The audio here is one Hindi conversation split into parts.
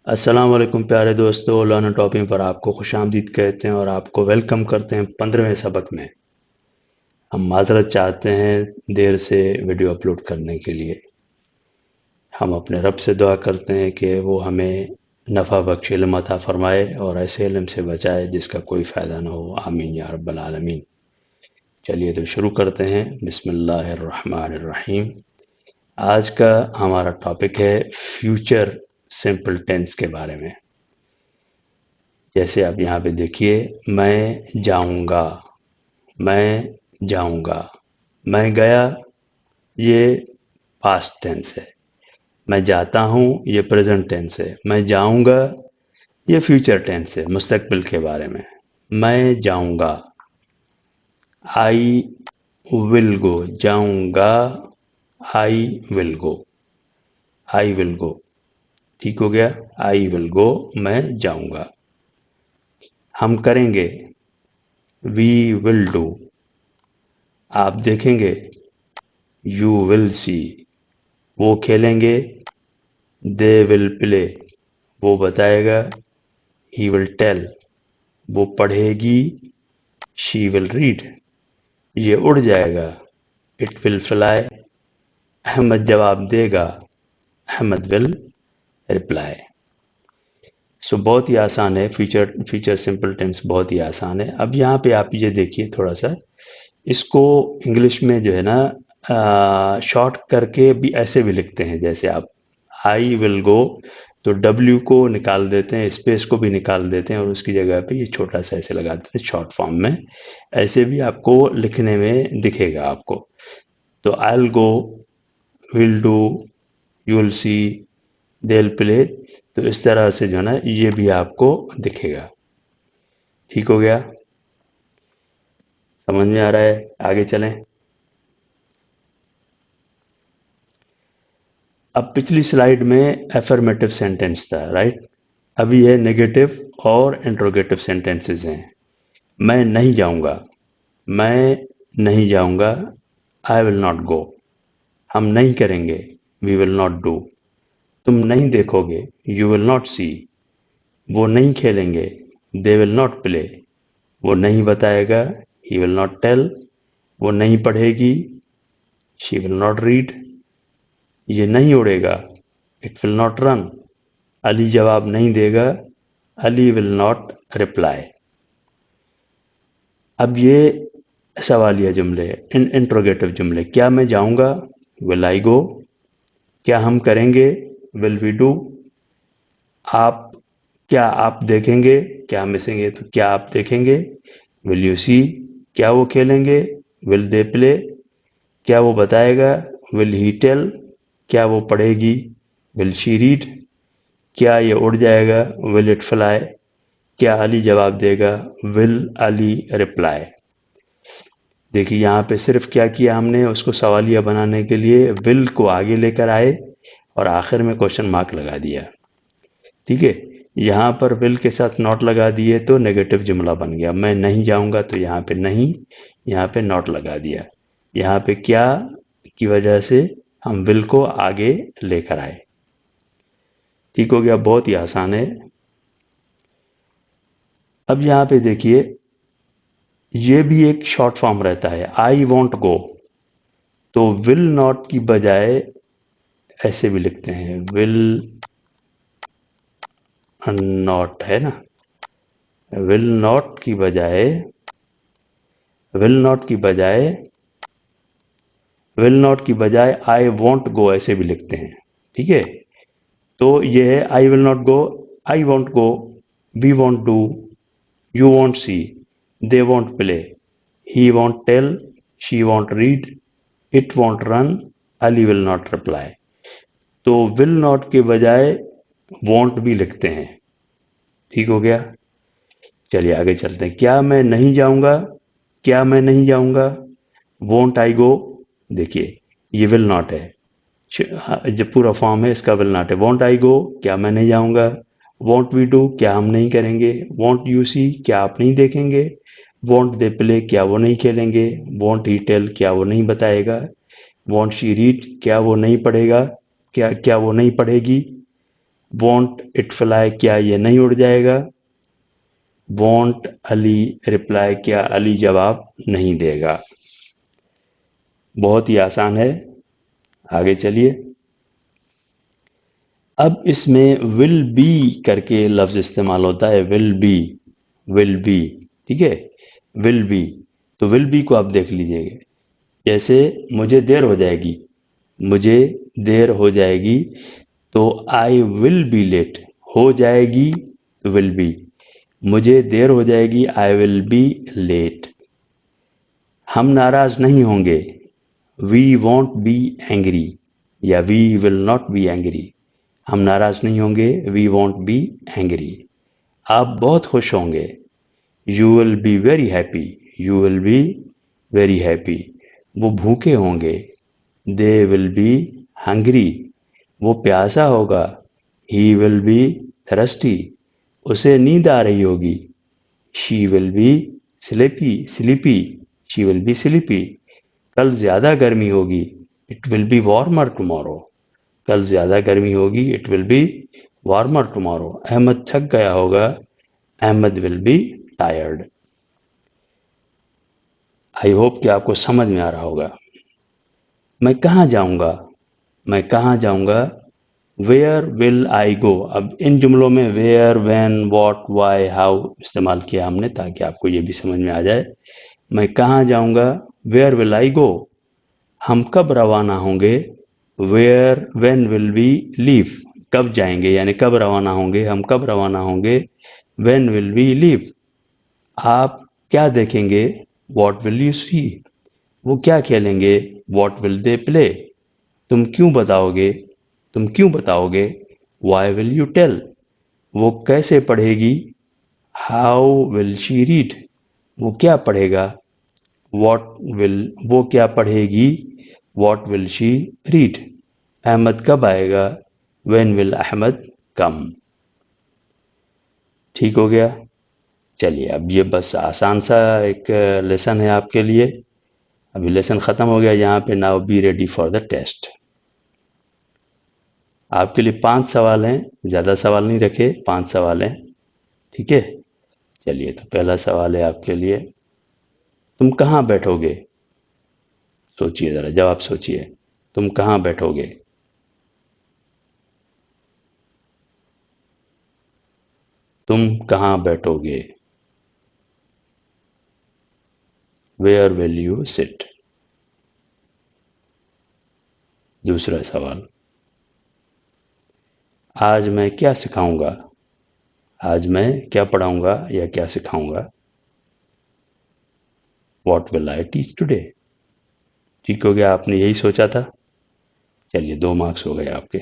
अस्सलाम वालेकुम प्यारे दोस्तों, लर्नर टॉपिक पर आपको खुशामदीद कहते हैं और आपको वेलकम करते हैं 15वें सबक में। हम माज़रत चाहते हैं देर से वीडियो अपलोड करने के लिए। हम अपने रब से दुआ करते हैं कि वो हमें नफ़ा बख्श इल्म अता फ़रमाए और ऐसे इल्म से बचाए जिसका कोई फ़ायदा ना हो। आमीन या रब्बल आलमीन। चलिए तो शुरू करते हैं। बिस्मिल्लाहिर्रहमानिर्रहीम। आज का हमारा टॉपिक है फ्यूचर सिंपल टेंस के बारे में। जैसे आप यहाँ पे देखिए, मैं जाऊँगा, मैं जाऊँगा, मैं गया, ये पास्ट टेंस है। मैं जाता हूँ, ये प्रेजेंट टेंस है। मैं जाऊँगा, ये फ्यूचर टेंस है, मुस्तकबिल के बारे में। मैं जाऊँगा, आई विल गो, जाऊँगा, I will go, I will go. ठीक हो गया, आई विल गो, मैं जाऊँगा। हम करेंगे, वी विल डू। आप देखेंगे, यू विल सी। वो खेलेंगे, दे विल प्ले। वो बताएगा, ही विल टेल। वो पढ़ेगी, शी विल रीड। ये उड़ जाएगा, इट विल फ्लाई। अहमद जवाब देगा, अहमद विल रिप्लाई। सो बहुत ही आसान है, फ्यूचर फ्यूचर सिंपल टेंस बहुत ही आसान है। अब यहाँ पे आप ये देखिए थोड़ा सा, इसको इंग्लिश में जो है ना शॉर्ट करके भी ऐसे भी लिखते हैं। जैसे आप आई विल गो, तो डब्ल्यू को निकाल देते हैं, स्पेस को भी निकाल देते हैं और उसकी जगह पे ये छोटा सा ऐसे लगा देते हैं शॉर्ट फॉर्म में। ऐसे भी आपको लिखने में दिखेगा आपको। तो I will go, will do, you will see, they will play. तो इस तरह से जो है ना ये भी आपको दिखेगा। ठीक हो गया, समझ में आ रहा है? आगे चलें। अब पिछली स्लाइड में एफर्मेटिव सेंटेंस था, राइट? अभी ये नेगेटिव और इंट्रोगेटिव सेंटेंसेस हैं। मैं नहीं जाऊंगा, मैं नहीं जाऊंगा, आई विल नॉट गो। हम नहीं करेंगे, वी विल नॉट डू। तुम नहीं देखोगे, यू विल नॉट सी। वो नहीं खेलेंगे, दे विल नॉट प्ले। वो नहीं बताएगा, ही विल नॉट टेल। वो नहीं पढ़ेगी, शी विल नॉट रीड। ये नहीं उड़ेगा, it will not run. Ali जवाब नहीं देगा, अली विल नॉट रिप्लाई। अब ये सवालिया जुमले, इंट्रोगेटिव जुमले। क्या मैं जाऊंगा, विल आई गो। क्या हम करेंगे, विल वी डू। आप, क्या आप देखेंगे, क्या मिसेंगे तो क्या आप देखेंगे, विल यू सी। क्या वो खेलेंगे, विल दे प्ले। क्या वो बताएगा, विल ही टेल। क्या वो पढ़ेगी, विल शी रीड। क्या ये उड़ जाएगा, विल इट फ्लाई। क्या अली जवाब देगा, विल अली रिप्लाई। देखिए यहाँ पे सिर्फ क्या किया हमने, उसको सवालिया बनाने के लिए विल को आगे लेकर आए और आखिर में क्वेश्चन मार्क लगा दिया। ठीक है, यहाँ पर विल के साथ नॉट लगा दिए तो नेगेटिव जुमला बन गया। मैं नहीं जाऊंगा तो यहाँ पे नहीं, यहाँ पे नॉट लगा दिया। यहाँ पे क्या की वजह से हम विल को आगे लेकर आए। ठीक हो गया, बहुत ही आसान है। अब यहाँ पे देखिए, ये भी एक शॉर्ट फॉर्म रहता है, आई वॉन्ट गो। तो विल नॉट की बजाय ऐसे भी लिखते हैं, विल नॉट, है ना। विल नॉट की बजाय, विल नॉट की बजाय, विल नॉट की बजाय आई वॉन्ट गो ऐसे भी लिखते हैं। ठीक है, तो ये है I will not go, I won't go, we won't do, you won't see, they won't play, he won't tell, she won't read, it won't run, Ali will not reply. तो विल नॉट के बजाय वॉन्ट भी लिखते हैं। ठीक हो गया, चलिए आगे चलते हैं। क्या मैं नहीं जाऊंगा, क्या मैं नहीं जाऊंगा, वोंट आई गो। देखिए ये विल नॉट है, जो पूरा फॉर्म है इसका विल नॉट है। वोंट आई गो, क्या मैं नहीं जाऊंगा। वोंट वी डू, क्या हम नहीं करेंगे। वोंट यू सी, क्या आप नहीं देखेंगे। वोंट दे प्ले, क्या वो नहीं खेलेंगे। वोंट ही टेल, क्या वो नहीं बताएगा। वोंट शी रीड, क्या वो नहीं पढ़ेगा, क्या क्या वो नहीं पढ़ेगी। वॉन्ट इट फ्लाई, क्या ये नहीं उड़ जाएगा? वॉन्ट अली रिप्लाई, क्या अली जवाब नहीं देगा? बहुत ही आसान है, आगे चलिए। अब इसमें विल बी करके लफ्ज इस्तेमाल होता है, विल बी, ठीक है, विल बी। तो विल बी को आप देख लीजिएगा, जैसे मुझे देर हो जाएगी, मुझे देर हो जाएगी, तो आई विल बी लेट, हो जाएगी तो विल बी, मुझे देर हो जाएगी, आई विल बी लेट। हम नाराज नहीं होंगे, वी वॉन्ट बी एंग्री, या we will not be angry, हम नाराज नहीं होंगे, वी वॉन्ट बी एंग्री। आप बहुत खुश होंगे, you will be very happy, you will be very happy. वो भूखे होंगे, दे विल बी हंग्री, वो प्यासा होगा, ही विल बी थर्स्टी, उसे नींद आ रही होगी, she will be sleepy, she will be sleepy. कल ज्यादा गर्मी होगी, it will be warmer tomorrow, कल ज्यादा गर्मी होगी, it will be warmer tomorrow. Ahmad थक गया होगा, Ahmad will be tired. I hope कि आपको समझ में आ रहा होगा। मैं कहाँ जाऊंगा, मैं कहाँ जाऊंगा, वेयर विल आई गो। अब इन जुमलों में where, when, what, why, how इस्तेमाल किया हमने, ताकि आपको ये भी समझ में आ जाए। मैं कहाँ जाऊंगा, वेयर विल आई गो। हम कब रवाना होंगे, where when will we leave, कब जाएंगे यानी कब रवाना होंगे, हम कब रवाना होंगे, व्हेन विल वी लीव। आप क्या देखेंगे, व्हाट विल यू सी, वो क्या खेलेंगे, व्हाट विल दे प्ले। तुम क्यों बताओगे, तुम क्यों बताओगे, वाई विल यू टेल, वो कैसे पढ़ेगी, हाउ विल शी रीड, वो क्या पढ़ेगा, वॉट विल, वो क्या पढ़ेगी, what will she read. Ahmad कब आएगा, व्हेन विल अहमद कम। ठीक हो गया। चलिए, अब ये बस आसान सा एक लेसन है आपके लिए। अभी लेसन ख़त्म हो गया यहाँ पे। Now be ready for the test. आपके लिए 5 सवाल हैं, ज़्यादा सवाल नहीं रखे, 5 सवाल हैं, ठीक है। चलिए, तो पहला सवाल है आपके लिए, तुम कहाँ बैठोगे। सोचिए ज़रा, जवाब सोचिए, तुम कहाँ बैठोगे। तुम कहाँ बैठोगे, वेयर विल यू सिट। दूसरा सवाल, आज मैं क्या सिखाऊंगा, आज मैं क्या पढ़ाऊंगा या क्या सिखाऊंगा, what will I teach today. ठीक हो गया, आपने यही सोचा था। चलिए, 2 मार्क्स हो गए आपके।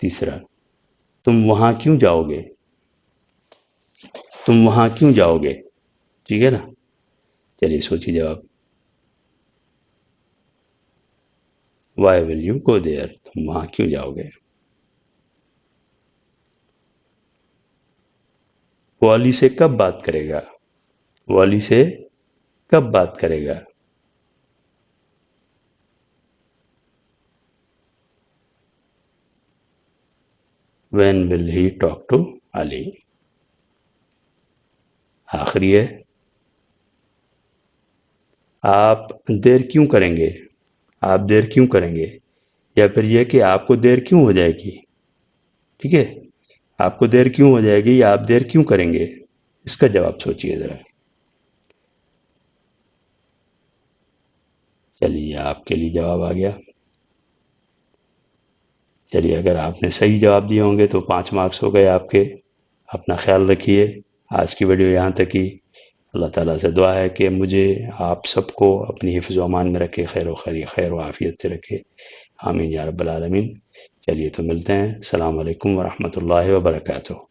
तीसरा, तुम वहां क्यों जाओगे, तुम वहां क्यों जाओगे, ठीक है ना। चलिए, सोचिए जवाब, why will you go there, तुम वहां क्यों जाओगे। वो अली से कब बात करेगा, वो अली से कब बात करेगा, when will he talk to Ali. आखिरी है, आप देर क्यों करेंगे, आप देर क्यों करेंगे, या फिर यह कि आपको देर क्यों हो जाएगी, ठीक है। आपको देर क्यों हो जाएगी या आप देर क्यों करेंगे, इसका जवाब सोचिए ज़रा। चलिए, आपके लिए जवाब आ गया। चलिए, अगर आपने सही जवाब दिए होंगे तो 5 मार्क्स हो गए आपके। अपना ख्याल रखिए। आज की वीडियो यहाँ तक ही। अल्लाह ताला से दुआ है कि मुझे, आप सबको अपनी हिफ्ज़ व अमान में रखे, खैर व आफ़ियत से रखे। आमीन या रब्बल आलमीन। चलिए, तो मिलते हैं। अस्सलाम वालेकुम व रहमतुल्लाहि व बरकातुहू।